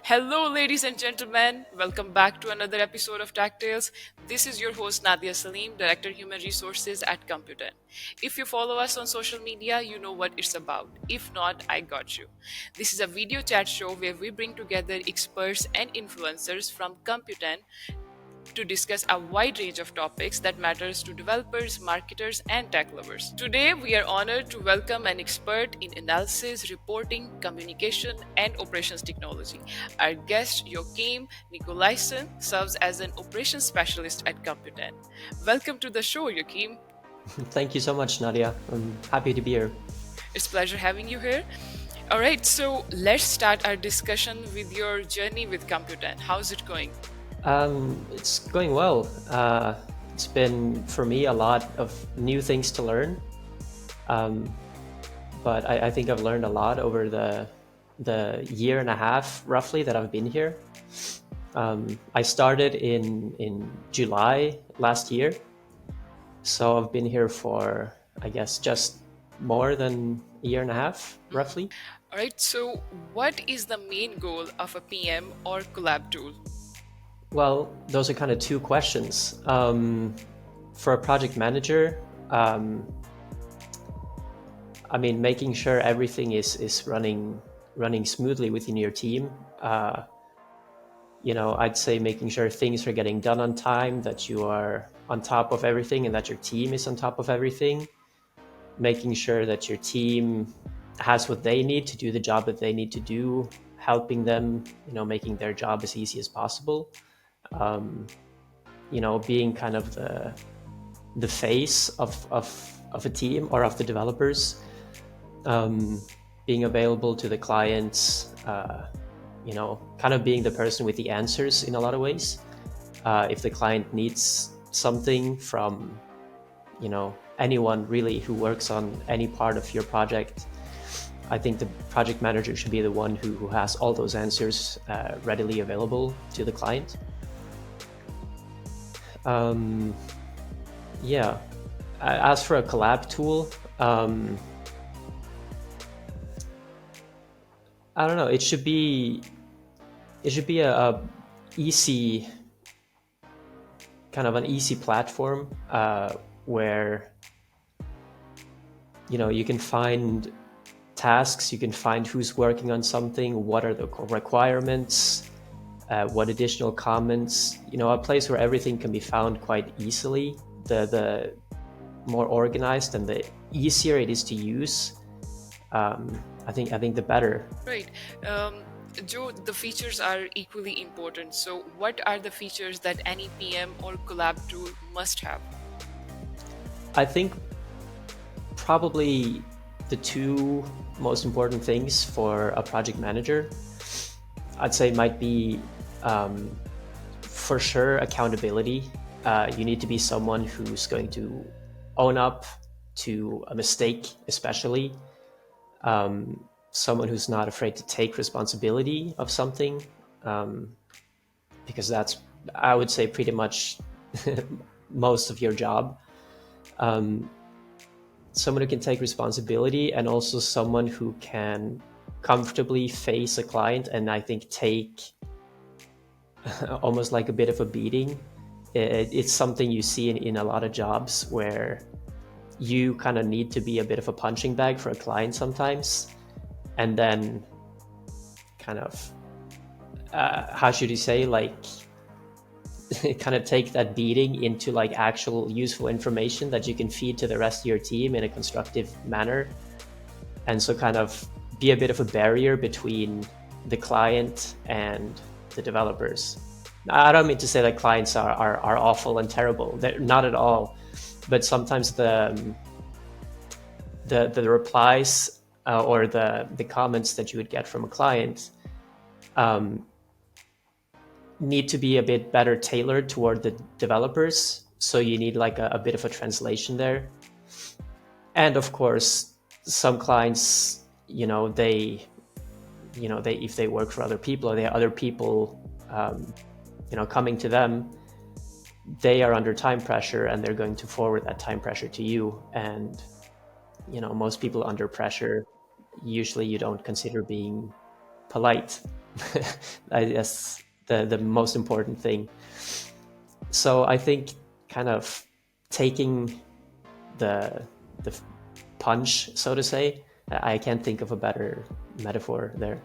Hello, ladies and gentlemen. Welcome back to another episode of Tactales. This is your host Nadia Salim, Director Human Resources at Computan. If you follow us on social media, you know what it's about. If not, I got you. This is a video chat show where we bring together experts and influencers from Computan to discuss a wide range of topics that matters to developers, marketers, and tech lovers. Today, we are honored to welcome an expert in analysis, reporting, communication, and operations technology. Our guest, Joacim Nicolaysen, serves as an operations specialist at Computan. Welcome to the show, Joacim. Thank you so much, Nadia. I'm happy to be here. It's a pleasure having you here. All right, so let's start our discussion with your journey with Computan. How's it going? It's going well. It's been, for me, a lot of new things to learn. Um, but I think I've learned a lot over the year and a half, roughly, that I've been here. I started in July last year. So I've been here for, I guess, just more than a year and a half, roughly. All right, so what is the main goal of a PM or collab tool? Well, those are kind of two questions. For a project manager, I mean, making sure everything is running smoothly within your team. I'd say making sure things are getting done on time, that you are on top of everything, and that your team is on top of everything. Making sure that your team has what they need to do the job that they need to do, helping them, making their job as easy as possible. Being kind of the face of a team or of the developers, being available to the clients, kind of being the person with the answers in a lot of ways. If the client needs something from, anyone really who works on any part of your project, I think the project manager should be the one who has all those answers readily available to the client. Yeah. As for a collab tool, I don't know. It should be a easy, kind of an easy platform where you can find tasks, you can find who's working on something, what are the requirements, what additional comments, a place where everything can be found quite easily. The more organized and the easier it is to use, I think the better. Right. Joe, the features are equally important. So, what are the features that any PM or collab tool must have? I think probably the two most important things for a project manager, I'd say, might be for sure accountability. You need to be someone who's going to own up to a mistake, especially. Someone who's not afraid to take responsibility of something, because that's, I would say, pretty much most of your job. Someone who can take responsibility, and also someone who can comfortably face a client and I think take almost like a bit of a beating. It's something you see in a lot of jobs where you kind of need to be a bit of a punching bag for a client sometimes, and then kind of, how should you say, like, kind of take that beating into like actual useful information that you can feed to the rest of your team in a constructive manner. And so kind of be a bit of a barrier between the client and the developers. I don't mean to say that clients are awful and terrible. They're not at all. But sometimes the replies or the comments that you would get from a client need to be a bit better tailored toward the developers. So you need like a bit of a translation there. And of course, some clients, they if they work for other people, or they have other people, coming to them, they are under time pressure and they're going to forward that time pressure to you. And, most people under pressure, usually you don't consider being polite. That's the most important thing. So I think kind of taking the the punch, so to say. I can't think of a better metaphor there.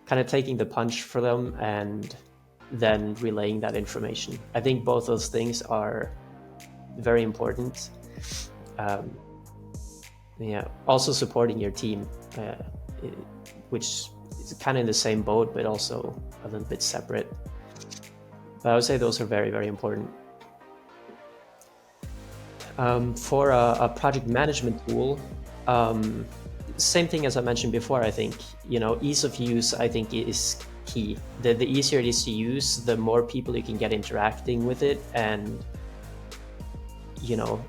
Kind of taking the punch for them and then relaying that information. I think both those things are very important. Um, yeah. Also supporting your team, which is kind of in the same boat, but also a little bit separate. But I would say those are very, very important. For a project management tool, um, same thing as I mentioned before. I think ease of use. I think is key. The easier it is to use, the more people you can get interacting with it, and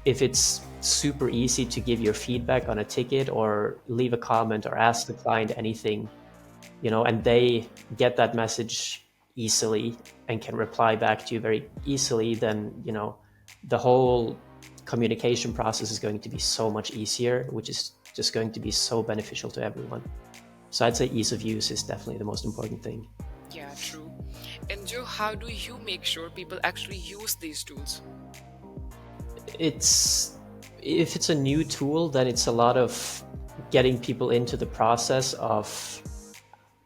if it's super easy to give your feedback on a ticket or leave a comment or ask the client anything, and they get that message easily and can reply back to you very easily, then the whole communication process is going to be so much easier, which is just going to be so beneficial to everyone. So I'd say ease of use is definitely the most important thing. Yeah, true. And Joe, how do you make sure people actually use these tools? It's If it's a new tool, then it's a lot of getting people into the process of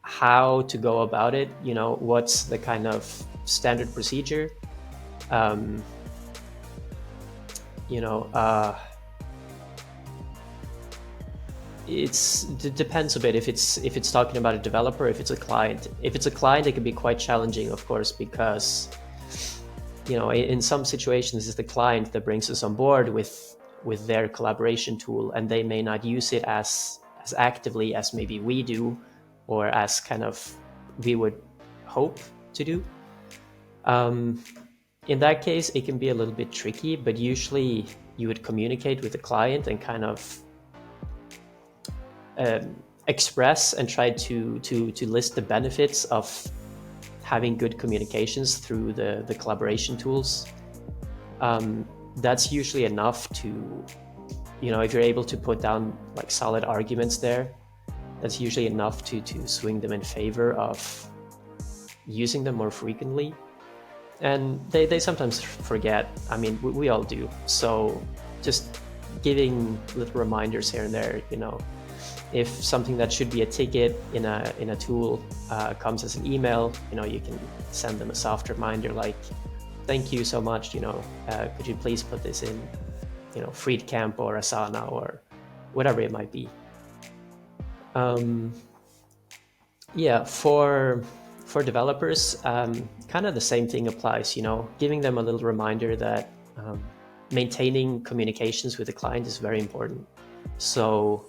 how to go about it. What's the kind of standard procedure. um, you know uh, it depends a bit if it's talking about a developer, if it's a client. If it's a client, it can be quite challenging, of course, because in some situations it's the client that brings us on board with their collaboration tool, and they may not use it as actively as maybe we do, or as kind of we would hope to do. um, in that case, it can be a little bit tricky, but usually you would communicate with the client and kind of express and try to list the benefits of having good communications through the collaboration tools. That's usually enough to, if you're able to put down like solid arguments there, that's usually enough to swing them in favor of using them more frequently. And they sometimes forget. I mean, we all do. So just giving little reminders here and there. If something that should be a ticket in a tool comes as an email, you can send them a soft reminder like, "Thank you so much. Could you please put this in, Freecamp or Asana or whatever it might be." Um, yeah, for developers, kind of the same thing applies. Giving them a little reminder that maintaining communications with the client is very important. So